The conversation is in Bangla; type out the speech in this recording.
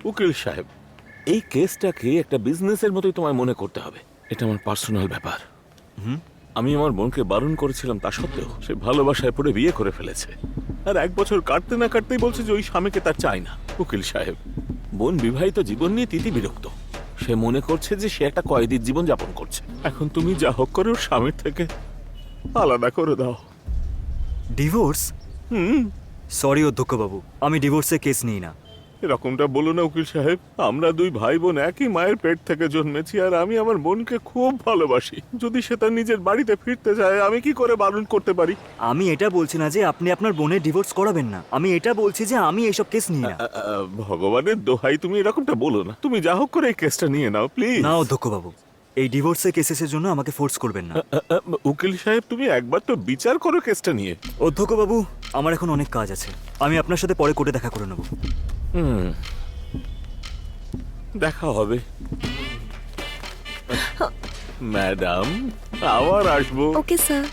উকিল সাহেব, এই কেসটাকে একটা বিজনেসের মতোই তোমায় মনে করতে হবে। এটা আমার পার্সোনাল ব্যাপার। আমি আমার বোনকে বারণ করেছিলাম, তা সত্ত্বেও সে ভালোবাসায় পড়ে বিয়ে করে ফেলেছে। আর 1 বছর কাটতে না কাটতেই বলছে যে ওই স্বামীকে তার চাই না। উকিল সাহেব, বোন বিবাহিত জীবন নিয়ে তিতি বিরক্ত। সে মনে করছে যে সে একটা কয়েদির জীবন যাপন করছে। এখন তুমি যা হোক করে ওর স্বামীর থেকে আলাদা করে দাও। ডিভোর্স? হুম, সরি অধ্যক্ষবাবু, আমি ডিভোর্সের কেস নিই না। এরকমটা বলো না উকিল সাহেব। আমরা 2 ভাই বোন একই মায়ের পেট থেকে জন্মেছি, আর আমি আমার বোনকে খুব ভালোবাসি। যদি সে তার নিজের বাড়িতে ফিরতে চায়, আমি কি করে বারণ করতে পারি? আমি এটা বলছি না যে আপনি আপনার বোনের ডিভোর্স করাবেন না, আমি এটা বলছি যে আমি এইসব কেস নিই না। ভগবানের দোহাই, তুমি এরকমটা বলো না। তুমি যা হোক করে এই কেসটা নিয়ে নাও প্লিজ। না অধ্যক্ষবাবু, এই ডিভোর্সের কেসেসের জন্য আমাকে ফোর্স করবেন না। উকিল সাহেব, তুমি একবার তো বিচার করো কেসটা নিয়ে। অধ্যক্ষবাবু, আমার এখন অনেক কাজ আছে, আমি আপনার সাথে পরে কোর্টে দেখা করে নেব। দেখা হবে ম্যাডাম, আবার আসবো। Okay sir.